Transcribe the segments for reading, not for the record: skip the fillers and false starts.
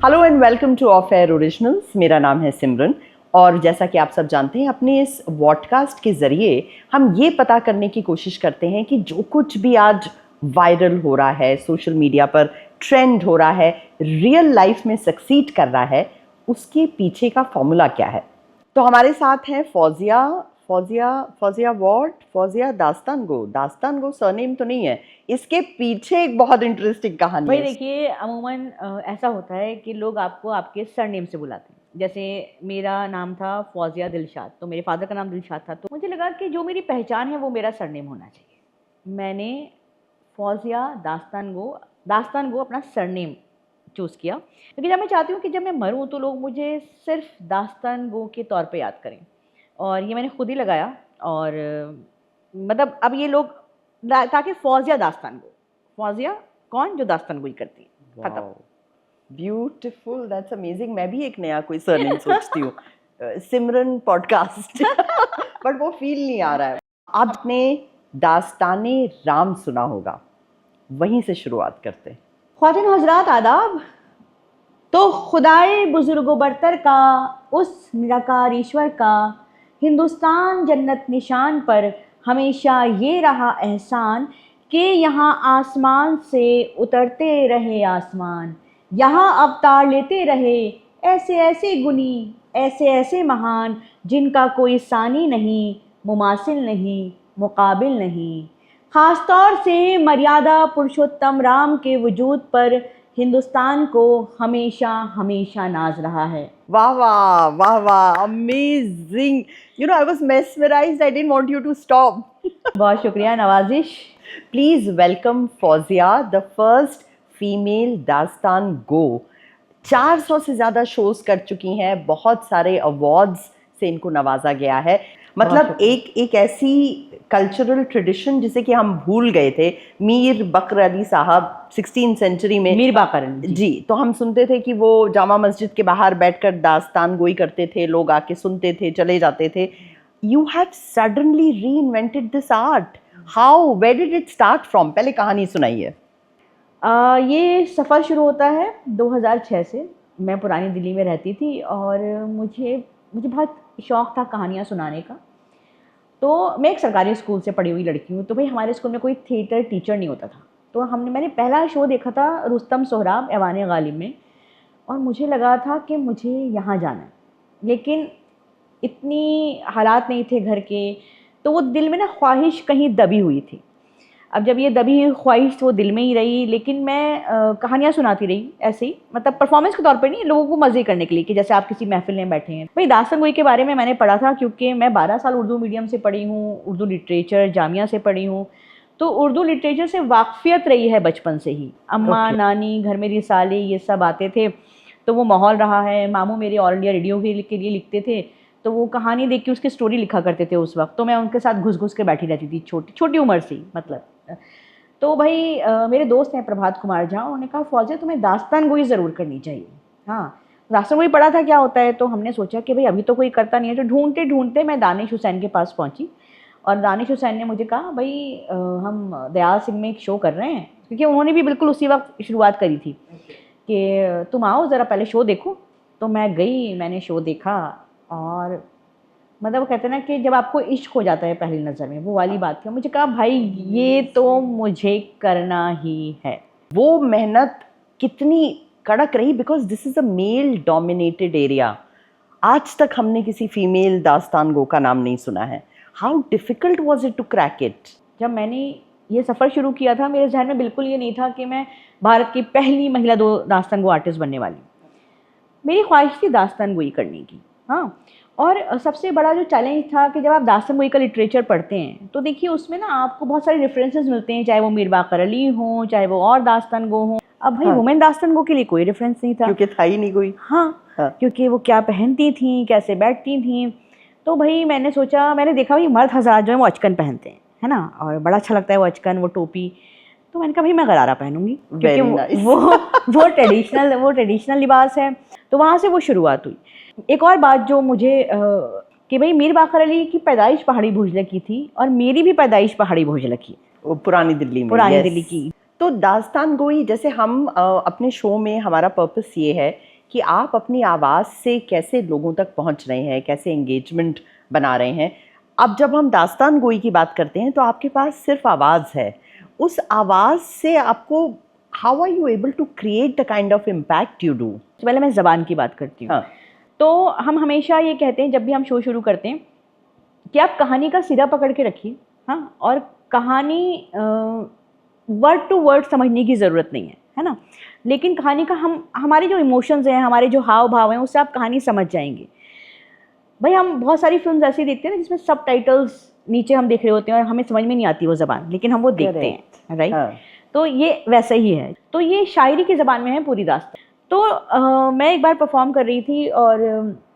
Hello and welcome two of air originals. मेरा नाम है सिमरन और जैसा कि आप सब जानते हैं, अपने इस पॉडकास्ट के ज़रिए हम ये पता करने की कोशिश करते हैं कि जो कुछ भी आज वायरल हो रहा है, सोशल मीडिया पर ट्रेंड हो रहा है, रियल लाइफ में सक्सीड कर रहा है, उसके पीछे का फॉर्मूला क्या है। तो हमारे साथ हैं फौजिया दास्तान गो सरनेम तो नहीं है, इसके पीछे एक बहुत इंटरेस्टिंग कहानी भाई है। देखिए, अमूमन ऐसा होता है कि लोग आपको आपके सरनेम से बुलाते हैं। जैसे मेरा नाम था फौजिया दिलशाद, तो मेरे फादर का नाम दिलशाद था, तो मुझे लगा कि जो मेरी पहचान है वो मेरा सरनेम होना चाहिए। मैंने फौजिया दास्तान गो अपना सरनेम चूज़ किया, क्योंकि जब मैं चाहती हूँ कि जब मैं मरूँ तो लोग मुझे सिर्फ दास्तान गो के तौर पे याद करें। और ये मैंने खुद ही लगाया। और मतलब अब ये लोग ताकि फौजिया दास्तान गो, फौजिया कौन जो दास्तान गोई करती है, खत्म। Beautiful, that's amazing. मैं भी एक नया कोई सरनेम सोचती हूँ, सिमरन पॉडकास्ट। बट वो फील नहीं आ रहा है। आपने दास्ताने राम सुना होगा, वहीं से शुरुआत करते हैं। ख्वातीन हजरात आदाब। तो खुदाए बुजुर्ग बरतर का, उस निराकार ईश्वर का हिंदुस्तान जन्नत निशान पर हमेशा ये रहा एहसान कि यहाँ आसमान से उतरते रहे आसमान, यहाँ अवतार लेते रहे ऐसे ऐसे गुनी, ऐसे ऐसे महान, जिनका कोई सानी नहीं, मुमासिल नहीं, मुकाबिल नहीं। ख़ास तौर से मर्यादा पुरुषोत्तम राम के वजूद पर हिंदुस्तान को हमेशा हमेशा नाज रहा है। वाह वाह वाह वाह, amazing. You know, I was mesmerised, I didn't want you to stop. बहुत शुक्रिया नवाजिश। Please welcome Fauzia, the first female दास्तान गो। 400 से ज़्यादा शोज कर चुकी हैं, बहुत सारे अवार्ड्स से इनको नवाजा गया है। मतलब एक ऐसी कल्चरल ट्रेडिशन जिसे कि हम भूल गए थे। मीर बकर अली साहब 16वीं सेंचुरी में, मीर बाकर जी, तो हम सुनते थे कि वो जामा मस्जिद के बाहर बैठकर दास्तान गोई करते थे, लोग आके सुनते थे, चले जाते थे। You have suddenly reinvented this art. How, where did it start from? पहले कहानी सुनाइए। ये सफ़र शुरू होता है 2006 से। मैं पुरानी दिल्ली में रहती थी और मुझे मुझे बहुत शौक़ था कहानियाँ सुनाने का। तो मैं एक सरकारी स्कूल से पढ़ी हुई लड़की हूँ, तो भाई हमारे स्कूल में कोई थिएटर टीचर नहीं होता था। तो मैंने पहला शो देखा था रुस्तम सोहराब ऐवान गालिब में, और मुझे लगा था कि मुझे यहाँ जाना है, लेकिन इतनी हालात नहीं थे घर के, तो वो दिल में ना ख्वाहिश कहीं दबी हुई थी। अब जब ये दबी हुई ख्वाहिश वो दिल में ही रही, लेकिन मैं कहानियाँ सुनाती रही ऐसे ही, मतलब परफॉर्मेंस के तौर पे नहीं, लोगों को मज़े करने के लिए, कि जैसे आप किसी महफिल में बैठे हैं। भाई दास्तान गोई के बारे में मैंने पढ़ा था, क्योंकि मैं 12 साल उर्दू मीडियम से पढ़ी हूँ, उर्दू लिटरेचर जामिया से पढ़ी हूँ, तो उर्दू लिटरेचर से वाकफियत रही है बचपन से ही। अम्मा नानी घर में रिसाले ये सब आते थे, तो वो माहौल रहा है। मामू मेरे ऑल इंडिया रेडियो के लिए लिखते थे, तो वो कहानी देख के उसकी स्टोरी लिखा करते थे उस वक्त, तो मैं उनके साथ घुस घुस के बैठी रहती थी, छोटी उम्र से, मतलब। तो भाई मेरे दोस्त हैं प्रभात कुमार झा, उन्होंने कहा फौजिया तुम्हें दास्तान गोई ज़रूर करनी चाहिए। हाँ, दास्तान गोई पढ़ा था क्या होता है, तो हमने सोचा कि भाई अभी तो कोई करता नहीं है। तो ढूंढते ढूंढते मैं दानिश हुसैन के पास पहुंची, और दानिश हुसैन ने मुझे कहा भाई हम दयाल सिंह में एक शो कर रहे हैं, क्योंकि उन्होंने भी बिल्कुल उसी वक्त शुरुआत करी थी कि तुम आओ ज़रा पहले शो देखो। तो मैं गई, मैंने शो देखा, और मतलब वो कहते हैं ना कि जब आपको इश्क हो जाता है पहली नज़र में, वो वाली बात थी। मुझे कहा भाई ये तो मुझे करना ही है। वो मेहनत कितनी कड़क रही, because this is a mail dominated area. आज तक हमने किसी फीमेल दास्तान गो का नाम नहीं सुना है। How difficult was it to crack it? जब मैंने ये सफ़र शुरू किया था, मेरे जहन में बिल्कुल ये नहीं था कि मैं भारत की पहली महिला दास्तान गो आर्टिस्ट बनने वाली। मेरी ख्वाहिश थी दास्तान गोई करने की। हाँ, और सबसे बड़ा जो चैलेंज था कि जब आप दास्तान गोई का लिटरेचर पढ़ते हैं, तो देखिए उसमें ना आपको बहुत सारे रेफरेंसेस मिलते हैं, चाहे वो मीर बाकर अली हों, चाहे वो और दास्तान गो हों। अब भाई वुमेन दास्तान गो के लिए कोई रेफरेंस नहीं था, क्योंकि था ही नहीं कोई। हाँ, क्योंकि वो क्या पहनती थी, कैसे बैठती थी। तो भाई मैंने सोचा, मैंने देखा भाई मर्द हज़रात जो है वो अचकन पहनते हैं, है ना, और बड़ा अच्छा लगता है वो अचकन, वो टोपी। तो मैंने कहा भाई मैं गरारा पहनूंगी, क्योंकि वो ट्रेडिशनल लिबास है। तो वहाँ से वो शुरुआत हुई। एक और बात जो मुझे कि भाई मीर बाकर अली की पैदाइश पहाड़ी भोजले की थी, और मेरी भी पैदाइश पहाड़ी भोजले की, पुरानी दिल्ली में, पुरानी दिल्ली की। तो दास्तान गोई, जैसे हम अपने शो में, हमारा पर्पस ये है कि आप अपनी आवाज़ से कैसे लोगों तक पहुंच रहे हैं, कैसे एंगेजमेंट बना रहे हैं। अब जब हम दास्तान गोई की बात करते हैं तो आपके पास सिर्फ आवाज़ है, उस आवाज़ से आपको how are you able to create the kind of impact you do? पहले मैं ज़बान की बात करती हूँ। हाँ, तो हम हमेशा ये कहते हैं जब भी हम शो शुरू करते हैं कि आप कहानी का सिरा पकड़ के रखिए, हाँ, और कहानी वर्ड टू वर्ड समझने की ज़रूरत नहीं है ना, लेकिन कहानी का हमारे जो इमोशंस हैं, हमारे जो हाव भाव हैं, उससे आप कहानी समझ जाएंगे। भाई हम बहुत सारी फिल्म्स ऐसी देखते हैं ना जिसमें सब टाइटल्स नीचे हम देख रहे होते हैं और हमें समझ में नहीं आती वो ज़बान, लेकिन हम वो देखते हैं, राइट? हाँ, तो ये वैसा ही है। तो ये शायरी की ज़बान में है पूरी दास्तान। तो मैं एक बार परफॉर्म कर रही थी और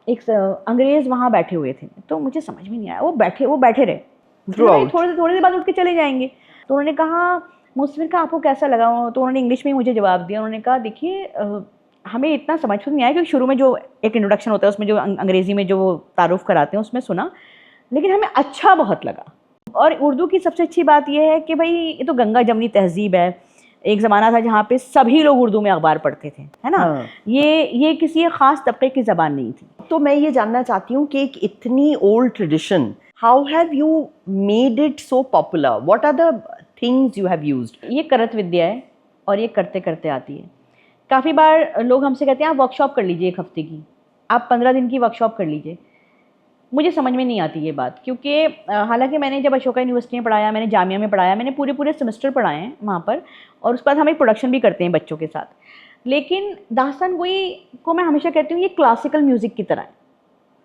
एक अंग्रेज़ वहाँ बैठे हुए थे, तो मुझे समझ में नहीं आया, वो बैठे रहे, थोड़ी देर बाद उठ के चले जाएंगे। तो उन्होंने कहा, मुझसे कहा आपको कैसा लगा? तो उन्होंने इंग्लिश में ही मुझे जवाब दिया। उन्होंने कहा देखिए हमें इतना समझ में नहीं आया, क्योंकि शुरू में जो एक इंट्रोडक्शन होता है उसमें जो अंग्रेज़ी में जो वो तारुफ कराते हैं उसमें सुना, लेकिन हमें अच्छा बहुत लगा। और उर्दू की सबसे अच्छी बात यह है कि भाई ये तो गंगा जमनी तहज़ीब है। एक ज़माना था जहाँ पे सभी लोग उर्दू में अखबार पढ़ते थे, है ना? हाँ। ये किसी एक ख़ास तबके की ज़बान नहीं थी। तो मैं ये जानना चाहती हूँ कि एक इतनी old tradition, how have you made it so popular? What are the things you have used? ये करत विद्या है और ये करते करते आती है। काफ़ी बार लोग हमसे कहते हैं आप वर्कशॉप कर लीजिए 1 हफ्ते की, आप 15 दिन की वर्कशॉप कर लीजिए। मुझे समझ में नहीं आती ये बात, क्योंकि हालांकि मैंने जब अशोका यूनिवर्सिटी में पढ़ाया, मैंने जामिया में पढ़ाया, मैंने पूरे सेमेस्टर पढ़ाए हैं वहाँ पर, और उसके बाद हम एक प्रोडक्शन भी करते हैं बच्चों के साथ। लेकिन दास्तान गोई को मैं हमेशा कहती हूँ ये क्लासिकल म्यूज़िक की तरह है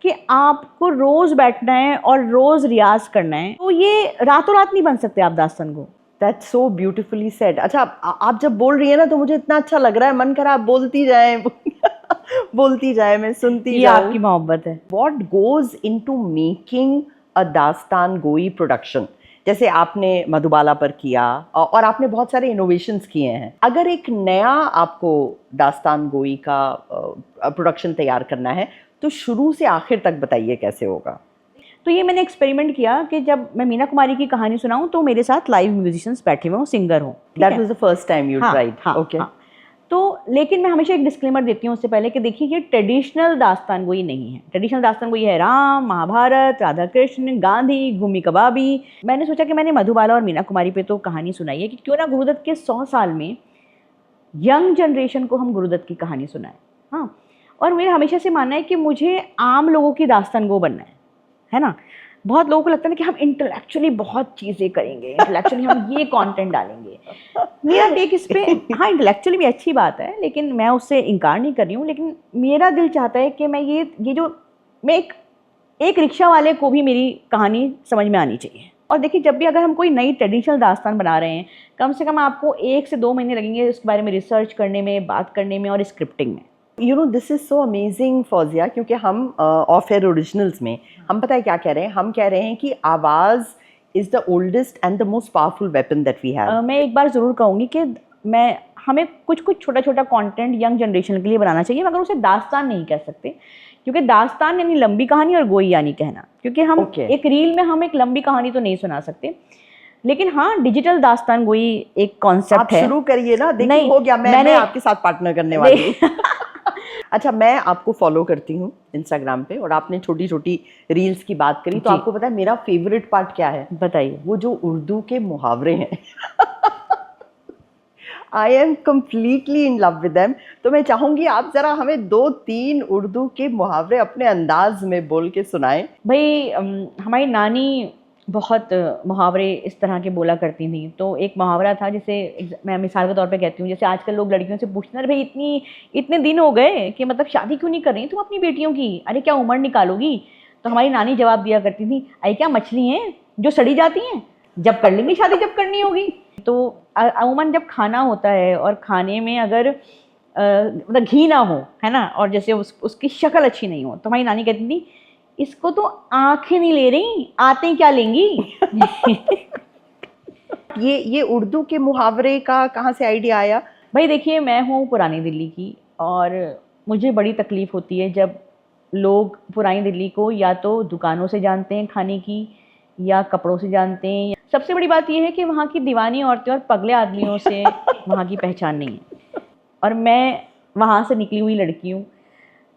कि आपको रोज़ बैठना है और रोज़ रियाज करना है, तो ये रातों रात नहीं बन सकते आप दास्तान गो। That's so beautifully said. अच्छा, आप जब बोल रही है ना तो मुझे इतना अच्छा लग रहा है, मन कर आप बोलती जाए बोलती जाए, मैं सुनती ये जाऊं। आपकी मोहब्बत है। What goes into making a दास्तान गोई प्रोडक्शन? जैसे आपने मधुबाला पर किया और आपने बहुत सारे इनोवेशंस किए हैं। अगर एक नया आपको दास्तान गोई का प्रोडक्शन तैयार करना है तो शुरू से आखिर तक बताइए कैसे होगा? तो ये मैंने एक्सपेरिमेंट किया कि जब मैं मीना कुमारी की कहानी सुनाऊं तो मेरे साथ लाइव म्यूजिशियंस बैठे हुए हों, सिंगर हों। That was the first time you tried. हाँ, Okay. हाँ। तो लेकिन मैं हमेशा एक डिस्क्लेमर देती हूँ उससे पहले कि देखिए ये ट्रेडिशनल दास्तान गोई नहीं है। ट्रेडिशनल दास्तान गोई है राम, महाभारत, राधा कृष्ण, गांधी, गुम्मी कबाबी। मैंने सोचा कि मैंने मधुबाला और मीना कुमारी पे तो कहानी सुनाई है कि क्यों ना गुरुदत्त के 100 साल में यंग जनरेशन को हम गुरुदत्त की कहानी सुनाएं। हाँ, और मेरा हमेशा से मानना है कि मुझे आम लोगों की दास्तान गो बनना है ना? बहुत लोगों को लगता है ना कि हम इंटेलेक्चुअली बहुत चीज़ें करेंगे, इंटेलेक्चुअली हम ये कंटेंट डालेंगे। मेरा टेक इस पे, हाँ इंटेलेक्चुअली भी अच्छी बात है, लेकिन मैं उससे इनकार नहीं कर रही हूँ, लेकिन मेरा दिल चाहता है कि मैं ये जो मैं एक रिक्शा वाले को भी मेरी कहानी समझ में आनी चाहिए। और देखिए जब भी अगर हम कोई नई ट्रेडिशनल दास्तान बना रहे हैं, कम से कम आपको 1 से 2 महीने लगेंगे उसके बारे में रिसर्च करने में, बात करने में और स्क्रिप्टिंग में। You know this is so amazing Fauzia, क्योंकि हम ऑफ एयर ओरिजिनल्स में हम पता है क्या कह रहे हैं? हम कह रहे हैं कि आवाज़ is the oldest and the most powerful weapon that we have. मैं एक बार ज़रूर कहूँगी कि हमें कुछ छोटा छोटा कंटेंट यंग जनरेशन के लिए बनाना चाहिए, मगर उसे दास्तान नहीं कह सकते, क्योंकि दास्तान यानी लंबी कहानी और गोई यानी कहना, क्योंकि हम एक रील में हम एक लंबी कहानी तो नहीं सुना सकते। लेकिन हाँ, डिजिटल दास्तान गोई एक कॉन्सेप्ट है। शुरू करिए ना, देखिए हो गया, मैं आपके साथ पार्टनर करने वाली हूँ। अच्छा, मैं आपको फॉलो करती हूँ इंस्टाग्राम पे और आपने छोटी छोटी रील्स की बात करी, तो आपको पता है मेरा फेवरेट पार्ट क्या है? बताइए। वो जो उर्दू के मुहावरे हैं। I am completely in love with them. तो मैं चाहूँगी आप ज़रा हमें 2-3 उर्दू के मुहावरे अपने अंदाज में बोल के सुनाएं। भाई हमारी नानी बहुत मुहावरे इस तरह के बोला करती थी। तो एक मुहावरा था जिसे मैं मिसाल के तौर पे कहती हूँ, जैसे आजकल लोग लड़कियों से पूछते हैं, भाई इतने दिन हो गए कि मतलब शादी क्यों नहीं कर रही तुम अपनी बेटियों की, अरे क्या उम्र निकालोगी? तो हमारी नानी जवाब दिया करती थी, अरे क्या मछली हैं जो सड़ी जाती हैं, जब कर लेंगी शादी जब करनी होगी। तो अमूमन जब खाना होता है और खाने में अगर मतलब घी ना हो, है ना, और जैसे उसकी शक्ल अच्छी नहीं हो, तो हमारी नानी कहती थी इसको तो आंखें नहीं ले रही, आते क्या लेंगी। ये उर्दू के मुहावरे का कहाँ से आइडिया आया? भाई देखिए, मैं हूँ पुरानी दिल्ली की और मुझे बड़ी तकलीफ़ होती है जब लोग पुरानी दिल्ली को या तो दुकानों से जानते हैं खाने की या कपड़ों से जानते हैं। सबसे बड़ी बात यह है कि वहाँ की दीवानी औरतें और पगले आदमियों से वहाँ की पहचान नहीं है, और मैं वहाँ से निकली हुई लड़की हूँ।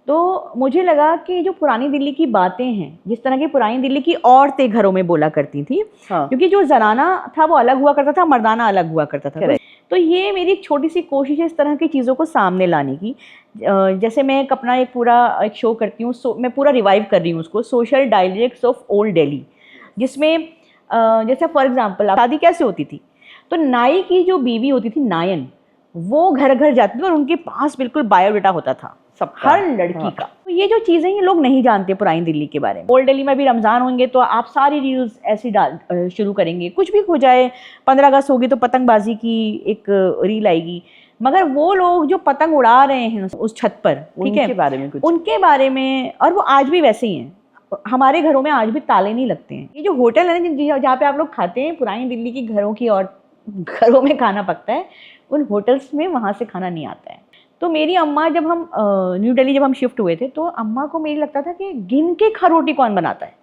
तो मुझे लगा कि जो पुरानी दिल्ली की बातें हैं, जिस तरह की पुरानी दिल्ली की औरतें घरों में बोला करती थी, हाँ। क्योंकि जो जनाना था वो अलग हुआ करता था, मर्दाना अलग हुआ करता था। तो ये मेरी एक छोटी सी कोशिश है इस तरह की चीज़ों को सामने लाने की। जैसे मैं अपना एक पूरा एक शो करती हूँ, मैं पूरा रिवाइव कर रही हूँ उसको, social dialects of old Delhi, जिसमें जैसे फॉर एग्जांपल शादी कैसे होती थी, तो नाई की जो बीवी होती थी नायन, वो घर घर जाती थी और उनके पास बिल्कुल बायोडाटा होता था सबका, हर लड़की का। तो ये जो चीज़ें ये लोग नहीं जानते पुरानी दिल्ली के बारे में। ओल्ड दिल्ली में भी रमज़ान होंगे तो आप सारी रील्स ऐसी डाल शुरू करेंगे, कुछ भी हो जाए, 15 अगस्त होगी तो पतंगबाजी की एक रील आएगी, मगर वो लोग जो पतंग उड़ा रहे हैं उस छत पर, ठीक है, उनके बारे में कुछ, उनके बारे में, और वो आज भी वैसे ही हैं। हमारे घरों में आज भी ताले नहीं लगते हैं। ये जो होटल है ना जहाँ पे आप लोग खाते हैं, पुरानी दिल्ली की घरों की और घरों में खाना पकता है, उन होटल्स में वहाँ से खाना नहीं आता है। तो मेरी अम्मा, जब हम न्यू दिल्ली जब हम शिफ्ट हुए थे, तो अम्मा को मेरी लगता था कि गिन के रोटी कौन बनाता है।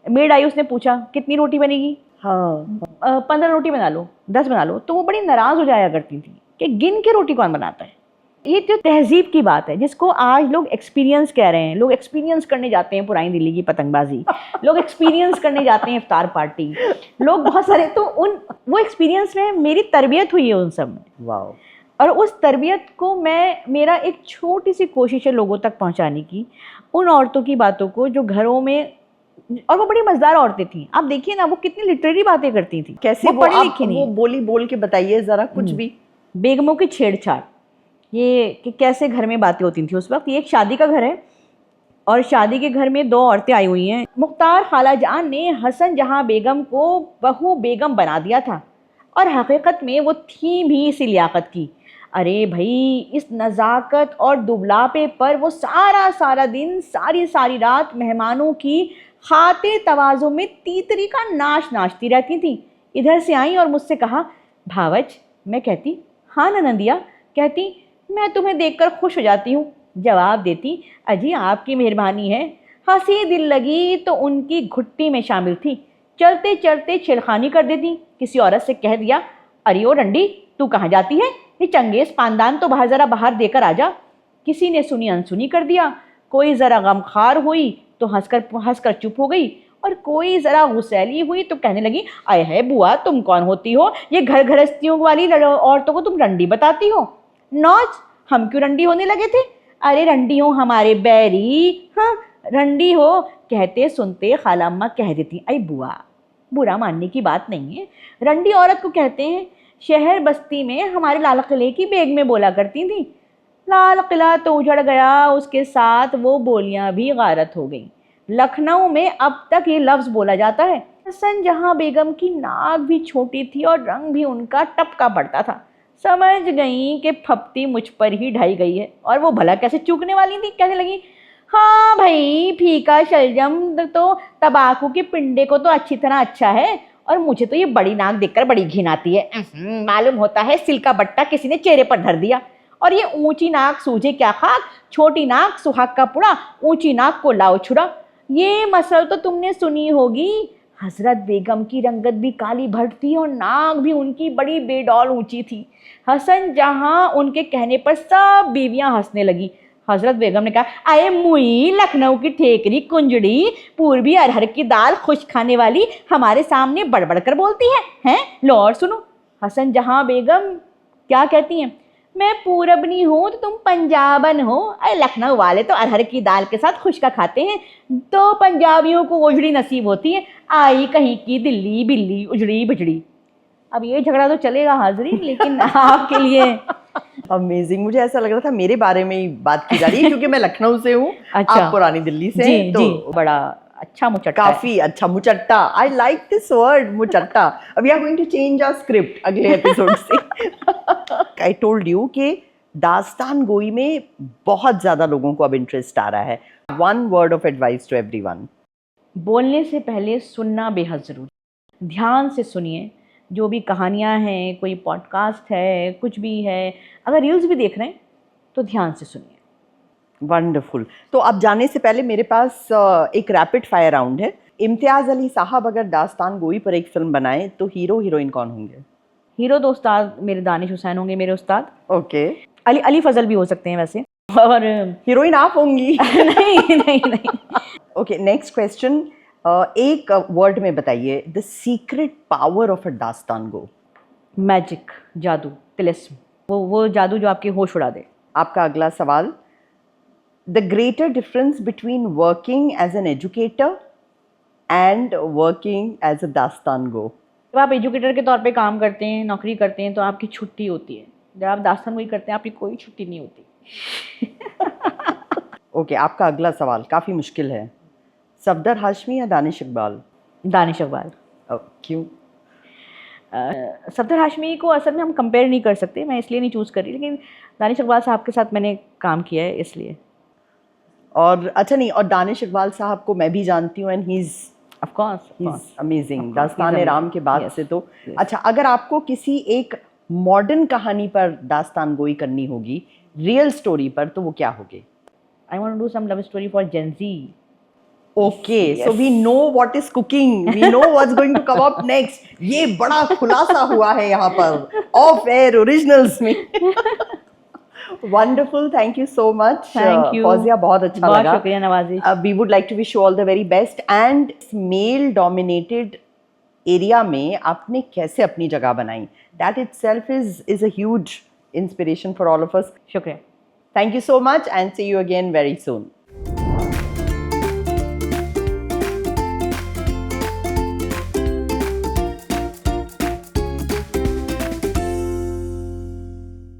मेड आई, उसने पूछा कितनी रोटी बनेगी, हाँ 15 रोटी बना लो, 10 बना लो, तो वो बड़ी नाराज़ हो जाया करती थी कि गिन के रोटी कौन बनाता है। ये जो तहजीब की बात है जिसको आज लोग एक्सपीरियंस कह रहे हैं, लोग एक्सपीरियंस करने जाते हैं पुरानी दिल्ली की पतंगबाजी, लोग एक्सपीरियंस करने जाते हैं इफ्तार पार्टी, लोग बहुत सारे, तो वो एक्सपीरियंस में मेरी तरबियत हुई है उन सब में। वाह। और उस तरबियत को मेरा एक छोटी सी कोशिश है लोगों तक पहुंचाने की, उन औरतों की बातों को जो घरों में, और वो बड़ी मजेदार औरतें थी। आप देखिए ना वो कितनी लिटरेरी बातें करती थी, कैसे वो पढ़ी लिखी नहीं, वो बोली बोल के बताइए जरा कुछ भी। बेगमों की छेड़छाड़, ये कि कैसे घर में बातें होती थी उस वक्त। ये एक शादी का घर है और शादी के घर में 2 औरतें आई हुई हैं। मुख्तार खालाजान ने हसन जहां बेगम को बहू बेगम बना दिया था, और हकीकत में वो थी भी इसी लियाकत की। अरे भाई, इस नज़ाकत और दुबलापे पर वो सारा सारा दिन, सारी सारी रात मेहमानों की खाते तवाज़ो में तीतरी का नाच नाचती रहती थी। इधर से आई और मुझसे कहा, भावच। मैं कहती, हाँ ननंदिया। कहती, मैं तुम्हें देखकर खुश हो जाती हूँ। जवाब देती, अजी आपकी मेहरबानी है। हंसी दिल लगी तो उनकी घुट्टी में शामिल थी। चलते चलते छेड़खानी कर देती। किसी औरत से कह दिया, अरे ओ रंडी, तू कहाँ जाती है, ये चंगेज पानदान तो बाहर, ज़रा बाहर देकर आ जा। किसी ने सुनी अनसुनी कर दिया। कोई ज़रा गमखार हुई तो हंसकर चुप हो गई, और कोई ज़रा गुस्सैली हुई तो कहने लगी, आए है बुआ, तुम कौन होती हो, ये घर गृहस्थियों वाली औरतों को तुम रंडी बताती हो। नौज, हम क्यों रंडी होने लगे थे? अरे रंडी हो हमारे बैरी, हाँ रंडी हो। कहते सुनते खालाम्मा कह देती, अरे बुआ, बुरा मानने की बात नहीं है, रंडी औरत को कहते हैं। शहर बस्ती में हमारे लाल किले की बेग में बोला करती थी। लाल किला तो उजड़ गया, उसके साथ वो बोलियां भी गारत हो गई। लखनऊ में अब तक ये लफ्ज़ बोला जाता है। हसन जहां बेगम की नाक भी छोटी थी और रंग भी उनका टपका पड़ता था। समझ गई कि फप्ती मुझ पर ही ढाई गई है, और वो भला कैसे चूकने वाली थी। कहने लगी, हाँ भाई, फीका शलजम तो तबाकू के पिंडे को तो अच्छी तरह अच्छा है, और मुझे तो ये बड़ी नाक देखकर बड़ी घिन आती है। मालूम होता है सिल का बट्टा किसी ने चेहरे पर धर दिया, और ये ऊंची नाक सूझे क्या खाक, छोटी नाक सुहाग का पुड़ा, ऊंची नाक को लाओ छुड़ा। ये मसल तो तुमने सुनी होगी। हजरत बेगम की रंगत भी काली भट थी और नाक भी उनकी बड़ी बेडौल ऊंची थी। हसन जहां उनके कहने पर सब बीवियां हंसने लगी। हजरत बेगम ने कहा, अरे मुई, लखनऊ की ठेकरी कुंजड़ी, पूर्वी अरहर की दाल खुश खाने वाली, हमारे सामने बड़बड़ कर बोलती है, हैं? लो और सुनो। हसन जहां बेगम क्या कहती हैं, मैं पूरबनी हूँ तो तुम पंजाबन हो। अरे लखनऊ वाले तो अरहर की दाल के साथ खुशका खाते हैं, तो पंजाबियों को उजड़ी नसीब होती है। आई कहीं की दिल्ली बिल्ली उजड़ी बिजड़ी। अब ये झगड़ा तो चलेगा हाजरी, लेकिन आपके लिए अमेजिंग। मुझे ऐसा लग रहा था मेरे बारे में ही बात की जा रही है, क्योंकि मैं लखनऊ से हूँ, अच्छा, आप पुरानी दिल्ली से, जी, तो जी, बड़ा अच्छा मुचट्टा, काफी अच्छा मुचट्टा। आई लाइक दिस वर्ड मुचट्टा। We are going to change our script अगले एपिसोड से। आई टोल्ड यू कि दास्तान गोई में बहुत ज्यादा लोगों को अब इंटरेस्ट आ रहा है। One word of advice to everyone. बोलने से पहले सुनना बेहद ज़रूरी। ध्यान से सुनिए, जो भी कहानियाँ हैं, कोई पॉडकास्ट है, कुछ भी है, अगर रील्स भी देख रहे हैं तो ध्यान से सुनिए। वंडरफुल। तो अब जाने से पहले मेरे पास एक रैपिड फायर राउंड है। इम्तियाज़ अली साहब अगर दास्तान गोई पर एक फिल्म बनाए तो हीरो हीरोइन कौन होंगे? हीरो तो उस्ताद मेरे दानिश हुसैन होंगे, मेरे उस्ताद। ओके। अली फजल भी हो सकते हैं वैसे। और हीरोइन आप होंगी। नहीं नहीं नहीं। Okay, next question. एक वर्ड में बताइए the secret power of a दास्तान गो। मैजिक, जादू, तिलिस्म, वो जादू जो आपके होश उड़ा दे। आपका अगला सवाल, the greater difference between working as an educator and working as a दास्तान गो। जब आप एजुकेटर के तौर पे काम करते हैं, नौकरी करते हैं, तो आपकी छुट्टी होती है। जब आप दास्तान गोई करते हैं, आपकी कोई छुट्टी नहीं होती। ओके, आपका अगला सवाल काफ़ी मुश्किल है। सफदर हाशमी या दानिश इकबाल? दानिश इकबाल। क्यों? सफदर हाशमी को असल में हम कंपेयर नहीं कर सकते, मैं इसलिए नहीं चूज़ कर रही, लेकिन दानिश इकबाल साहब के साथ मैंने काम किया है इसलिए। और अच्छा नहीं, और दानिश इकबाल साहब को मैं भी जानती हूँ, and he is of course amazing. दास्तान राम के बाद से तो yes. अच्छा, अगर आपको किसी एक मॉडर्न कहानी पर दास्तान गोई करनी होगी, रियल स्टोरी पर, तो वो क्या होगी? I want to do some love story for Gen Z. Okay, so we know what is cooking, we know what's going to come up next. ये बड़ा खुलासा हुआ है यहाँ पर ऑफ एयर ओरिजिनल्स में। Wonderful, thank you so much. Thank you Fauzia, बहुत अच्छा बहुत लगा। शुक्रिया नवाजिश। We would like to wish you all the very best. And male dominated area में आपने कैसे अपनी जगह बनाई, that itself is a huge inspiration for all of us. शुक्रिया। Thank you so much and see you again very soon.